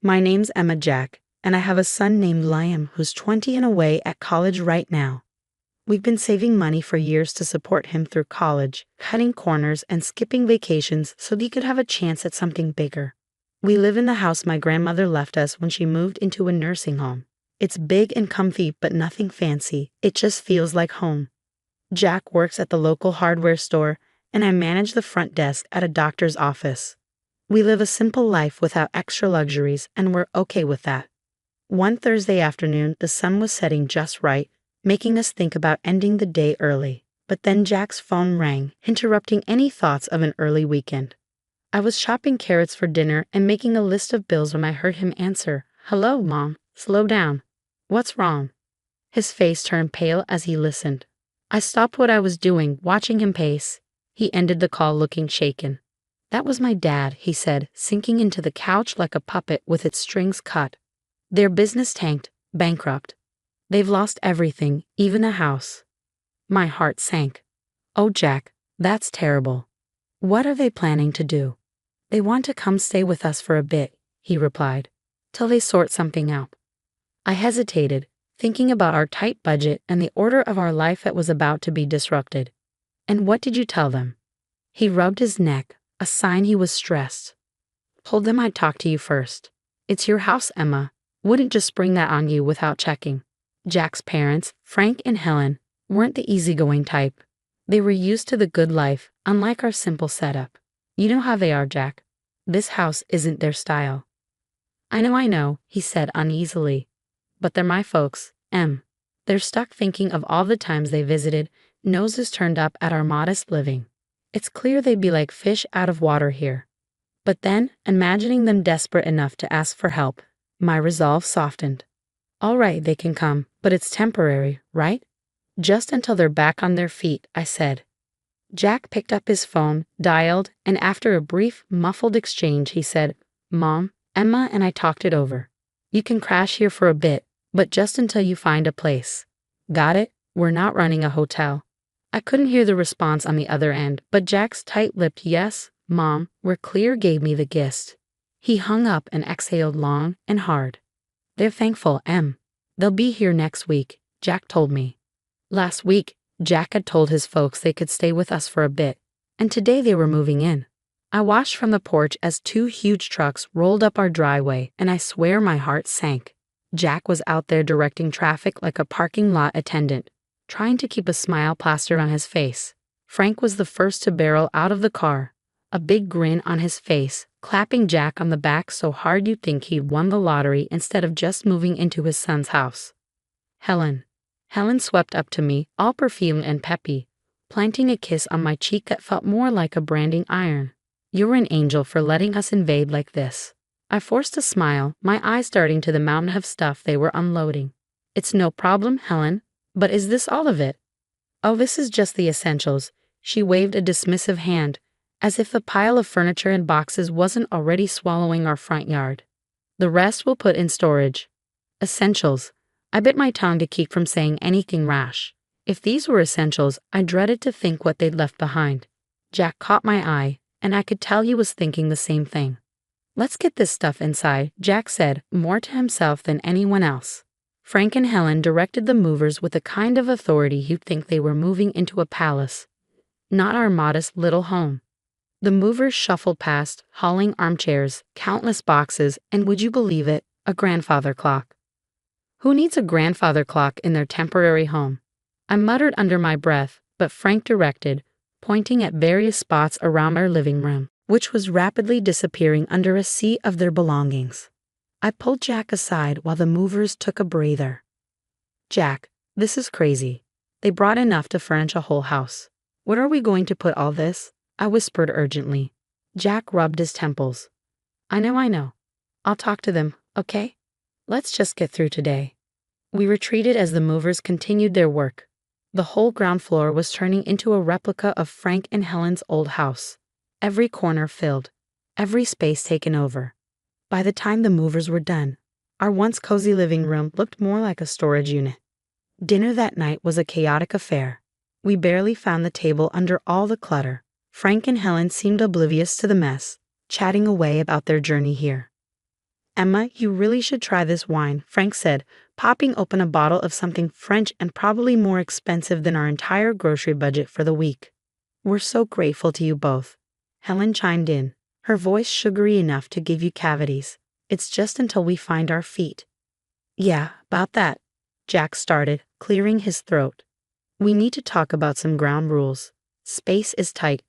My name's Emma Jack, and I have a son named Liam who's 20 and away at college right now. We've been saving money for years to support him through college, cutting corners and skipping vacations so he could have a chance at something bigger. We live in the house my grandmother left us when she moved into a nursing home. It's big and comfy, but nothing fancy. It just feels like home. Jack works at the local hardware store, and I manage the front desk at a doctor's office. We live a simple life without extra luxuries, and we're okay with that. One Thursday afternoon, the sun was setting just right, making us think about ending the day early. But then Jack's phone rang, interrupting any thoughts of an early weekend. I was chopping carrots for dinner and making a list of bills when I heard him answer. "Hello, Mom. Slow down. What's wrong?" His face turned pale as he listened. I stopped what I was doing, watching him pace. He ended the call looking shaken. "That was my dad," he said, sinking into the couch like a puppet with its strings cut. "Their business tanked, bankrupt. They've lost everything, even a house." My heart sank. "Oh, Jack, that's terrible. What are they planning to do?" "They want to come stay with us for a bit," he replied, "till they sort something out." I hesitated, thinking about our tight budget and the order of our life that was about to be disrupted. "And what did you tell them?" He rubbed his neck, a sign he was stressed. "Told them I'd talk to you first. It's your house, Emma. Wouldn't just spring that on you without checking." Jack's parents, Frank and Helen, weren't the easygoing type. They were used to the good life, unlike our simple setup. "You know how they are, Jack. This house isn't their style." I know, he said uneasily. "But they're my folks, Em. They're stuck thinking of all the times they visited, noses turned up at our modest living. It's clear they'd be like fish out of water here." But then, imagining them desperate enough to ask for help, my resolve softened. "All right, they can come, but it's temporary, right? Just until they're back on their feet," I said. Jack picked up his phone, dialed, and after a brief, muffled exchange, he said, "Mom, Emma and I talked it over. You can crash here for a bit, but just until you find a place. Got it? We're not running a hotel." I couldn't hear the response on the other end, but Jack's tight-lipped "Yes, Mom, we're clear" gave me the gist. He hung up and exhaled long and hard. "They're thankful, Em. They'll be here next week," Jack told me. Last week, Jack had told his folks they could stay with us for a bit, and today they were moving in. I watched from the porch as two huge trucks rolled up our driveway, and I swear my heart sank. Jack was out there directing traffic like a parking lot attendant, trying to keep a smile plastered on his face. Frank was the first to barrel out of the car, a big grin on his face, clapping Jack on the back so hard you'd think he'd won the lottery instead of just moving into his son's house. Helen swept up to me, all perfumed and peppy, planting a kiss on my cheek that felt more like a branding iron. "You're an angel for letting us invade like this." I forced a smile, my eyes darting to the mountain of stuff they were unloading. "It's no problem, Helen. But is this all of it?" "Oh, this is just the essentials." She waved a dismissive hand, as if the pile of furniture and boxes wasn't already swallowing our front yard. "The rest we'll put in storage." Essentials. I bit my tongue to keep from saying anything rash. If these were essentials, I dreaded to think what they'd left behind. Jack caught my eye, and I could tell he was thinking the same thing. "Let's get this stuff inside," Jack said, more to himself than anyone else. Frank and Helen directed the movers with the kind of authority you'd think they were moving into a palace, not our modest little home. The movers shuffled past, hauling armchairs, countless boxes, and would you believe it, a grandfather clock. Who needs a grandfather clock in their temporary home? I muttered under my breath, but Frank directed, pointing at various spots around our living room, which was rapidly disappearing under a sea of their belongings. I pulled Jack aside while the movers took a breather. "Jack, this is crazy. They brought enough to furnish a whole house. Where are we going to put all this?" I whispered urgently. Jack rubbed his temples. I know. I'll talk to them, okay? Let's just get through today." We retreated as the movers continued their work. The whole ground floor was turning into a replica of Frank and Helen's old house. Every corner filled, every space taken over. By the time the movers were done, our once cozy living room looked more like a storage unit. Dinner that night was a chaotic affair. We barely found the table under all the clutter. Frank and Helen seemed oblivious to the mess, chatting away about their journey here. Emma, you really should try this wine, Frank said, popping open a bottle of something French and probably more expensive than our entire grocery budget for the week. We're so grateful to you both. Helen chimed in, her voice sugary enough to give you cavities. It's just until we find our feet. Yeah, about that. Jack started, clearing his throat. We need to talk about some ground rules. Space is tight.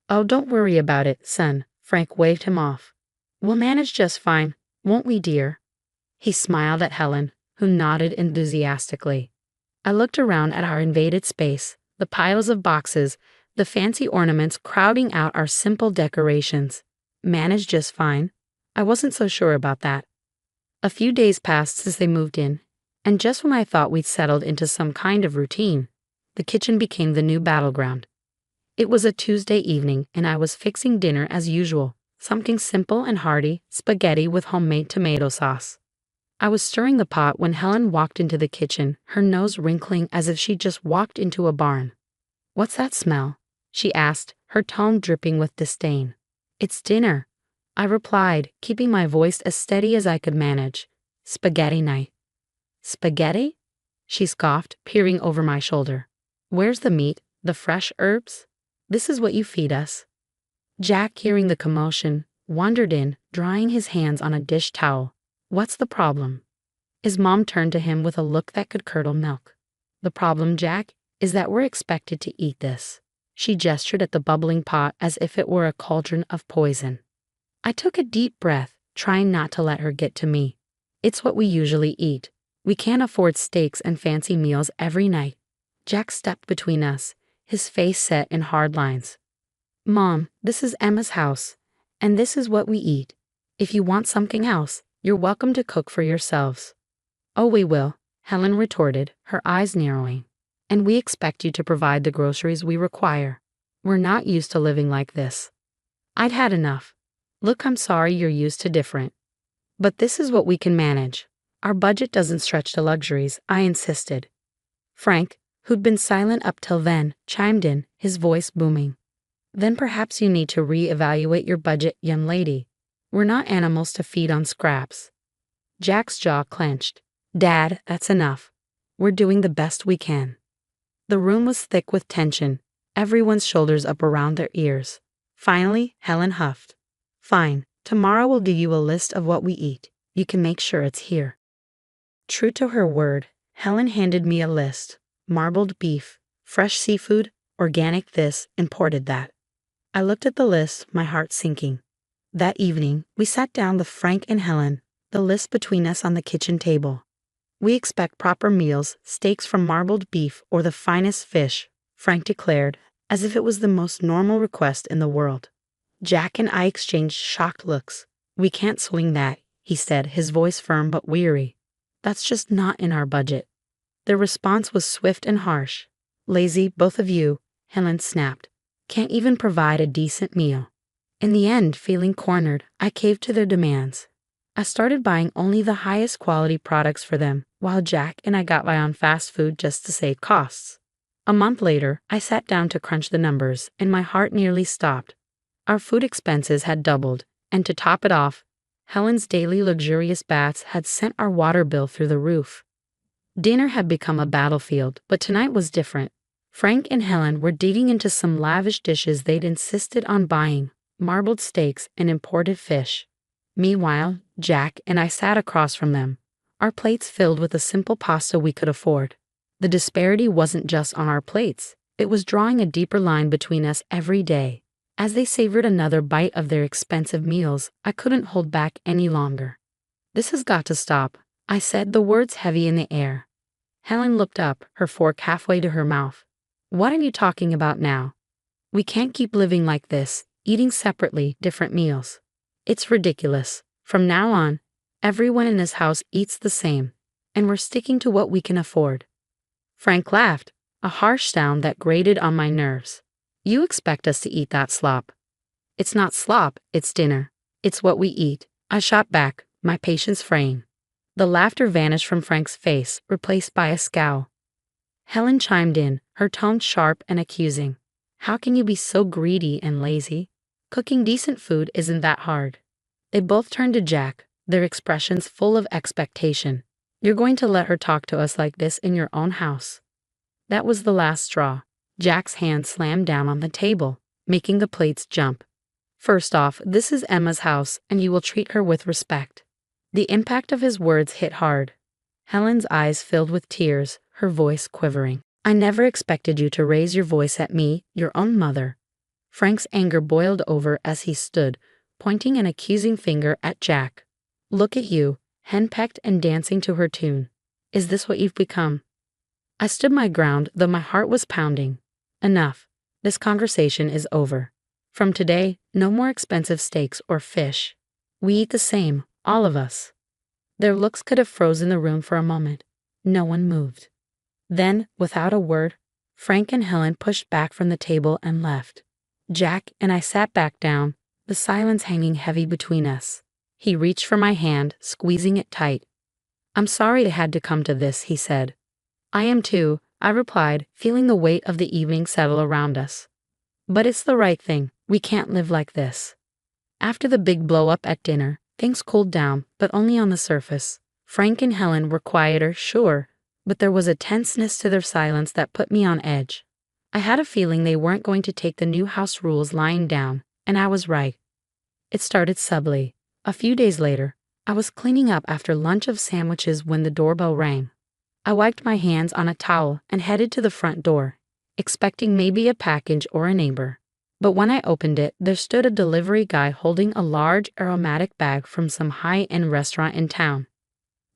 Oh, don't worry about it, son, Frank waved him off. We'll manage just fine, won't we, dear? He smiled at Helen, who nodded enthusiastically. I looked around at our invaded space, the piles of boxes, the fancy ornaments crowding out our simple decorations. Managed just fine? I wasn't so sure about that. A few days passed since they moved in, and just when I thought we'd settled into some kind of routine, the kitchen became the new battleground. It was a Tuesday evening, and I was fixing dinner as usual, something simple and hearty, spaghetti with homemade tomato sauce. I was stirring the pot when Helen walked into the kitchen, her nose wrinkling as if she'd just walked into a barn. What's that smell? She asked, her tone dripping with disdain. It's dinner, I replied, keeping my voice as steady as I could manage. Spaghetti night. Spaghetti? She scoffed, peering over my shoulder. Where's the meat, the fresh herbs? This is what you feed us. Jack, hearing the commotion, wandered in, drying his hands on a dish towel. What's the problem? His mom turned to him with a look that could curdle milk. The problem, Jack, is that we're expected to eat this. She gestured at the bubbling pot as if it were a cauldron of poison. I took a deep breath, trying not to let her get to me. It's what we usually eat. We can't afford steaks and fancy meals every night. Jack stepped between us, his face set in hard lines. Mom, this is Emma's house, and this is what we eat. If you want something else, you're welcome to cook for yourselves. Oh, we will, Helen retorted, her eyes narrowing. And we expect you to provide the groceries we require. We're not used to living like this. I'd had enough. Look, I'm sorry you're used to different. But this is what we can manage. Our budget doesn't stretch to luxuries, I insisted. Frank, who'd been silent up till then, chimed in, his voice booming. Then perhaps you need to re-evaluate your budget, young lady. We're not animals to feed on scraps. Jack's jaw clenched. Dad, that's enough. We're doing the best we can. The room was thick with tension, everyone's shoulders up around their ears. Finally, Helen huffed. Fine, tomorrow we'll give you a list of what we eat. You can make sure it's here. True to her word, Helen handed me a list. Marbled beef, fresh seafood, organic this, imported that. I looked at the list, my heart sinking. That evening, we sat down with Frank and Helen, the list between us on the kitchen table. We expect proper meals, steaks from marbled beef or the finest fish, Frank declared, as if it was the most normal request in the world. Jack and I exchanged shocked looks. We can't swing that, he said, his voice firm but weary. That's just not in our budget. Their response was swift and harsh. Lazy, both of you, Helen snapped. Can't even provide a decent meal. In the end, feeling cornered, I caved to their demands. I started buying only the highest quality products for them, while Jack and I got by on fast food just to save costs. A month later, I sat down to crunch the numbers, and my heart nearly stopped. Our food expenses had doubled, and to top it off, Helen's daily luxurious baths had sent our water bill through the roof. Dinner had become a battlefield, but tonight was different. Frank and Helen were digging into some lavish dishes they'd insisted on buying, marbled steaks and imported fish. Meanwhile, Jack and I sat across from them, our plates filled with the simple pasta we could afford. The disparity wasn't just on our plates, it was drawing a deeper line between us every day. As they savored another bite of their expensive meals, I couldn't hold back any longer. This has got to stop, I said, the words heavy in the air. Helen looked up, her fork halfway to her mouth. What are you talking about now? We can't keep living like this, eating separately, different meals. It's ridiculous. From now on, everyone in this house eats the same, and we're sticking to what we can afford. Frank laughed, a harsh sound that grated on my nerves. You expect us to eat that slop. It's not slop, it's dinner. It's what we eat. I shot back, my patience fraying. The laughter vanished from Frank's face, replaced by a scowl. Helen chimed in, her tone sharp and accusing. How can you be so greedy and lazy? Cooking decent food isn't that hard. They both turned to Jack, their expressions full of expectation. "You're going to let her talk to us like this in your own house?" That was the last straw. Jack's hand slammed down on the table, making the plates jump. "First off, this is Emma's house, and you will treat her with respect." The impact of his words hit hard. Helen's eyes filled with tears, her voice quivering. "I never expected you to raise your voice at me, your own mother." Frank's anger boiled over as he stood, pointing an accusing finger at Jack. "Look at you, henpecked and dancing to her tune. Is this what you've become?" I stood my ground, though my heart was pounding. "Enough. This conversation is over. From today, no more expensive steaks or fish. We eat the same, all of us." Their looks could have frozen the room for a moment. No one moved. Then, without a word, Frank and Helen pushed back from the table and left. Jack and I sat back down, the silence hanging heavy between us. He reached for my hand, squeezing it tight. "I'm sorry it had to come to this," he said. "I am too," I replied, feeling the weight of the evening settle around us. "But it's the right thing. We can't live like this." After the big blow-up at dinner, things cooled down, but only on the surface. Frank and Helen were quieter, sure, but there was a tenseness to their silence that put me on edge. I had a feeling they weren't going to take the new house rules lying down, and I was right. It started subtly. A few days later, I was cleaning up after lunch of sandwiches when the doorbell rang. I wiped my hands on a towel and headed to the front door, expecting maybe a package or a neighbor. But when I opened it, there stood a delivery guy holding a large aromatic bag from some high-end restaurant in town.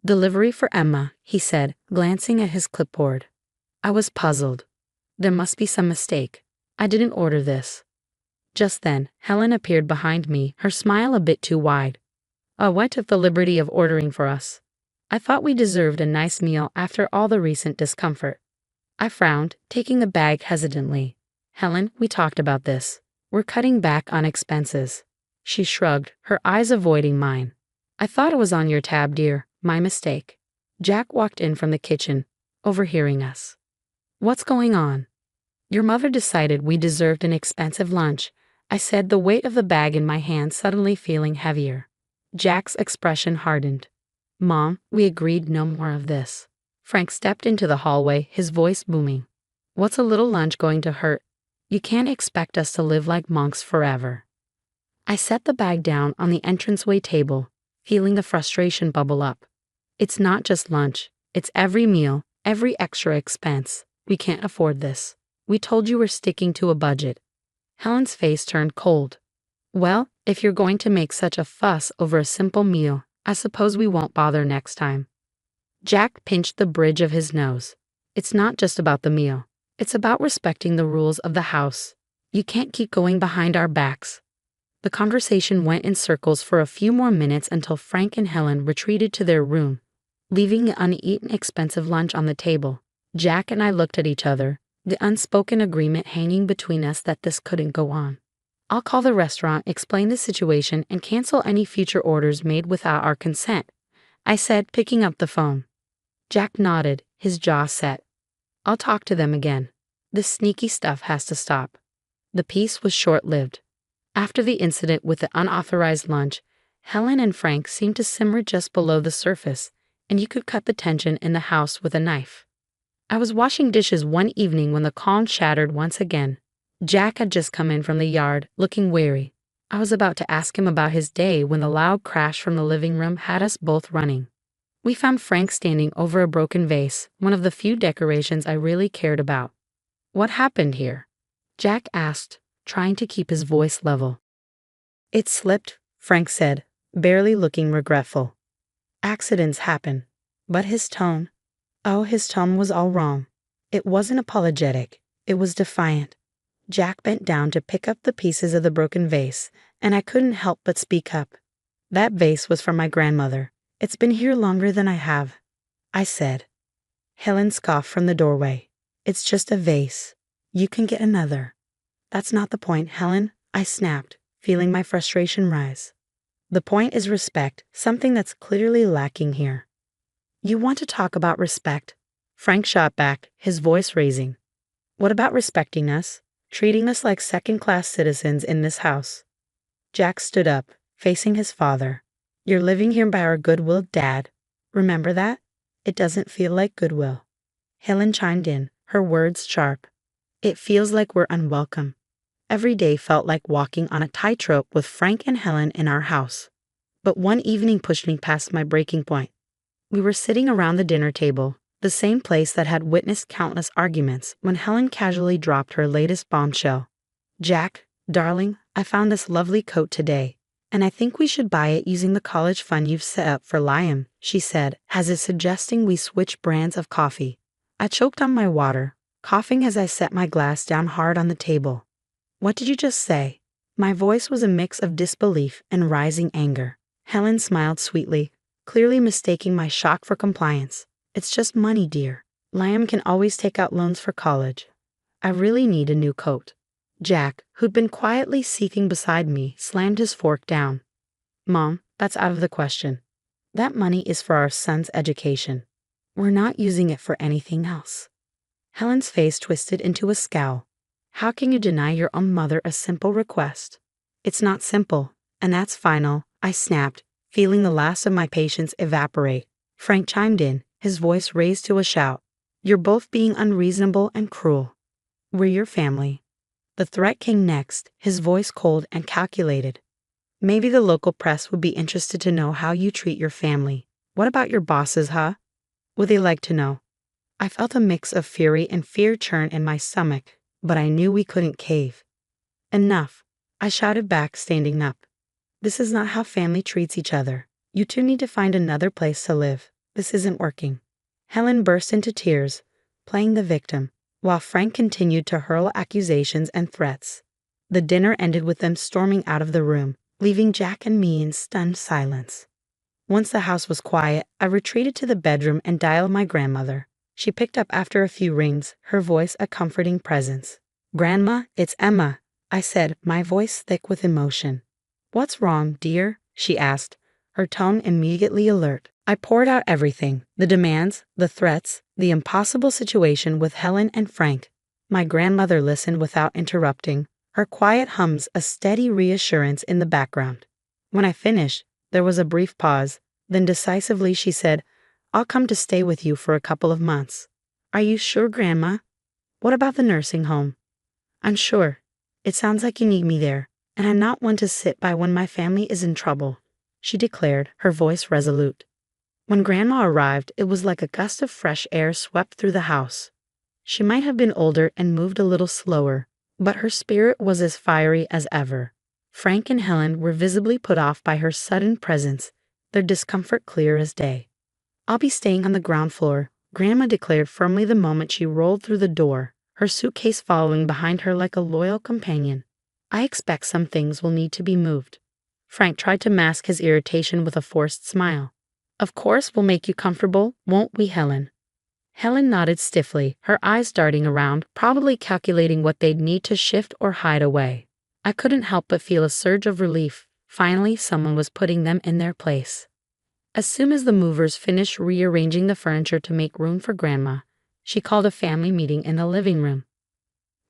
"Delivery for Emma," he said, glancing at his clipboard. I was puzzled. There must be some mistake. I didn't order this. Just then, Helen appeared behind me, her smile a bit too wide. "Oh, I took the liberty of ordering for us. I thought we deserved a nice meal after all the recent discomfort." I frowned, taking the bag hesitantly. "Helen, we talked about this. We're cutting back on expenses." She shrugged, her eyes avoiding mine. "I thought it was on your tab, dear. My mistake." Jack walked in from the kitchen, overhearing us. "What's going on?" "Your mother decided we deserved an expensive lunch," I said, the weight of the bag in my hand suddenly feeling heavier. Jack's expression hardened. "Mom, we agreed no more of this." Frank stepped into the hallway, his voice booming. "What's a little lunch going to hurt? You can't expect us to live like monks forever." I set the bag down on the entranceway table, feeling the frustration bubble up. "It's not just lunch. It's every meal, every extra expense. We can't afford this. We told you we're sticking to a budget." Helen's face turned cold. "Well, if you're going to make such a fuss over a simple meal, I suppose we won't bother next time." Jack pinched the bridge of his nose. "It's not just about the meal. It's about respecting the rules of the house. You can't keep going behind our backs." The conversation went in circles for a few more minutes until Frank and Helen retreated to their room, leaving the uneaten expensive lunch on the table. Jack and I looked at each other, the unspoken agreement hanging between us that this couldn't go on. "I'll call the restaurant, explain the situation, and cancel any future orders made without our consent," I said, picking up the phone. Jack nodded, his jaw set. "I'll talk to them again. This sneaky stuff has to stop." The peace was short-lived. After the incident with the unauthorized lunch, Helen and Frank seemed to simmer just below the surface, and you could cut the tension in the house with a knife. I was washing dishes one evening when the calm shattered once again. Jack had just come in from the yard, looking weary. I was about to ask him about his day when the loud crash from the living room had us both running. We found Frank standing over a broken vase, one of the few decorations I really cared about. "What happened here?" Jack asked, trying to keep his voice level. "It slipped," Frank said, barely looking regretful. "Accidents happen." But his tone was all wrong. It wasn't apologetic, it was defiant. Jack bent down to pick up the pieces of the broken vase, and I couldn't help but speak up. "That vase was from my grandmother. It's been here longer than I have," I said. Helen scoffed from the doorway. "It's just a vase. You can get another." "That's not the point, Helen," I snapped, feeling my frustration rise. "The point is respect, something that's clearly lacking here." "You want to talk about respect?" Frank shot back, his voice raising. "What about respecting us, treating us like second-class citizens in this house?" Jack stood up, facing his father. You're living here by our goodwill, Dad. Remember that? It doesn't feel like goodwill. Helen chimed in, her words sharp. It feels like we're unwelcome. Every day felt like walking on a tightrope with Frank and Helen in our house. But one evening pushed me past my breaking point. We were sitting around the dinner table, the same place that had witnessed countless arguments, when Helen casually dropped her latest bombshell. Jack, darling, I found this lovely coat today, and I think we should buy it using the college fund you've set up for Liam, she said, as if suggesting we switch brands of coffee. I choked on my water, coughing as I set my glass down hard on the table. What did you just say? My voice was a mix of disbelief and rising anger. Helen smiled sweetly, clearly mistaking my shock for compliance. It's just money, dear. Liam can always take out loans for college. I really need a new coat. Jack, who'd been quietly seething beside me, slammed his fork down. Mom, that's out of the question. That money is for our son's education. We're not using it for anything else. Helen's face twisted into a scowl. How can you deny your own mother a simple request? It's not simple, and that's final, I snapped, feeling the last of my patience evaporate. Frank chimed in, his voice raised to a shout. You're both being unreasonable and cruel. We're your family. The threat came next, his voice cold and calculated. Maybe the local press would be interested to know how you treat your family. What about your bosses, huh? Would they like to know? I felt a mix of fury and fear churn in my stomach, but I knew we couldn't cave. Enough, I shouted back, standing up. This is not how family treats each other. You two need to find another place to live. This isn't working. Helen burst into tears, playing the victim, while Frank continued to hurl accusations and threats. The dinner ended with them storming out of the room, leaving Jack and me in stunned silence. Once the house was quiet, I retreated to the bedroom and dialed my grandmother. She picked up after a few rings, her voice a comforting presence. Grandma, it's Emma, I said, my voice thick with emotion. What's wrong, dear? She asked, her tone immediately alert. I poured out everything, the demands, the threats, the impossible situation with Helen and Frank. My grandmother listened without interrupting, her quiet hums a steady reassurance in the background. When I finished, there was a brief pause, then decisively she said, I'll come to stay with you for a couple of months. Are you sure, Grandma? What about the nursing home? I'm sure. It sounds like you need me there, and I'm not one to sit by when my family is in trouble, she declared, her voice resolute. When Grandma arrived, it was like a gust of fresh air swept through the house. She might have been older and moved a little slower, but her spirit was as fiery as ever. Frank and Helen were visibly put off by her sudden presence, their discomfort clear as day. I'll be staying on the ground floor, Grandma declared firmly the moment she rolled through the door, her suitcase following behind her like a loyal companion. I expect some things will need to be moved. Frank tried to mask his irritation with a forced smile. Of course we'll make you comfortable, won't we, Helen? Helen nodded stiffly, her eyes darting around, probably calculating what they'd need to shift or hide away. I couldn't help but feel a surge of relief. Finally, someone was putting them in their place. As soon as the movers finished rearranging the furniture to make room for Grandma, she called a family meeting in the living room.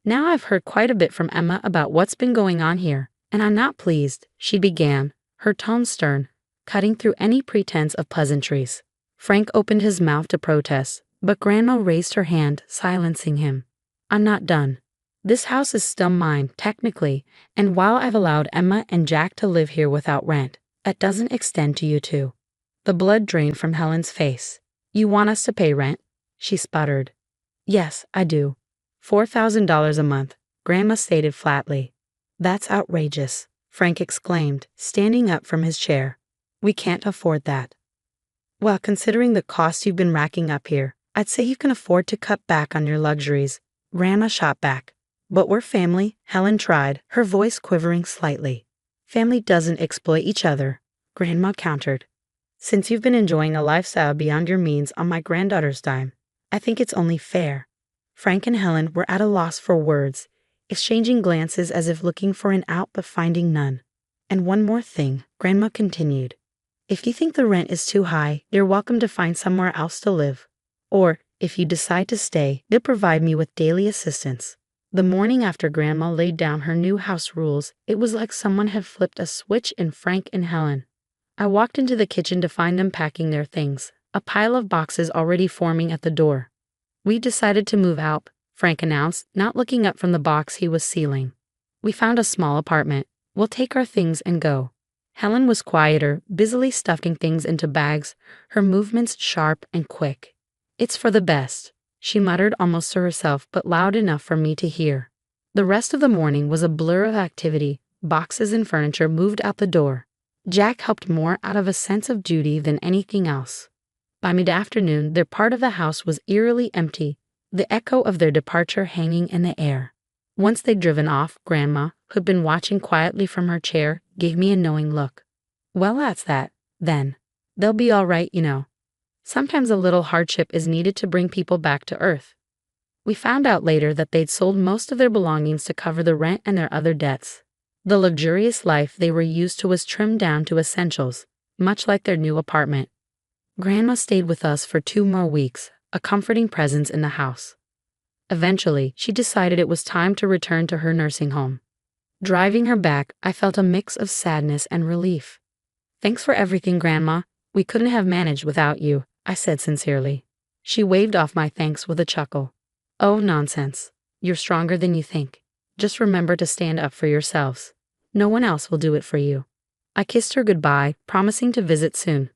Now I've heard quite a bit from Emma about what's been going on here, and I'm not pleased, she began, her tone stern, cutting through any pretense of pleasantries. Frank opened his mouth to protest, but Grandma raised her hand, silencing him. I'm not done. This house is still mine, technically, and while I've allowed Emma and Jack to live here without rent, that doesn't extend to you two. The blood drained from Helen's face. You want us to pay rent? She sputtered. Yes, I do. $4,000 a month, Grandma stated flatly. That's outrageous, Frank exclaimed, standing up from his chair. We can't afford that. Well, considering the costs you've been racking up here, I'd say you can afford to cut back on your luxuries, Grandma shot back. But we're family, Helen tried, her voice quivering slightly. Family doesn't exploit each other, Grandma countered. Since you've been enjoying a lifestyle beyond your means on my granddaughter's dime, I think it's only fair. Frank and Helen were at a loss for words, exchanging glances as if looking for an out but finding none. And one more thing, Grandma continued. If you think the rent is too high, you're welcome to find somewhere else to live. Or, if you decide to stay, they'll provide me with daily assistance. The morning after Grandma laid down her new house rules, it was like someone had flipped a switch in Frank and Helen. I walked into the kitchen to find them packing their things, a pile of boxes already forming at the door. We decided to move out, Frank announced, not looking up from the box he was sealing. We found a small apartment. We'll take our things and go. Helen was quieter, busily stuffing things into bags, her movements sharp and quick. It's for the best, she muttered almost to herself, but loud enough for me to hear. The rest of the morning was a blur of activity. Boxes and furniture moved out the door. Jack helped more out of a sense of duty than anything else. By mid-afternoon, their part of the house was eerily empty, the echo of their departure hanging in the air. Once they'd driven off, Grandma, who'd been watching quietly from her chair, gave me a knowing look. Well, that's that, then. They'll be all right, you know. Sometimes a little hardship is needed to bring people back to earth. We found out later that they'd sold most of their belongings to cover the rent and their other debts. The luxurious life they were used to was trimmed down to essentials, much like their new apartment. Grandma stayed with us for 2 more weeks, a comforting presence in the house. Eventually, she decided it was time to return to her nursing home. Driving her back, I felt a mix of sadness and relief. Thanks for everything, Grandma. We couldn't have managed without you, I said sincerely. She waved off my thanks with a chuckle. Oh, nonsense. You're stronger than you think. Just remember to stand up for yourselves. No one else will do it for you. I kissed her goodbye, promising to visit soon.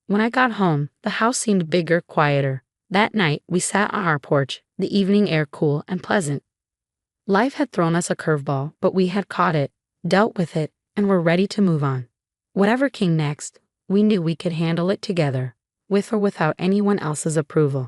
When I got home, the house seemed bigger, quieter. That night, we sat on our porch, the evening air cool and pleasant. Life had thrown us a curveball, but we had caught it, dealt with it, and were ready to move on. Whatever came next, we knew we could handle it together, with or without anyone else's approval.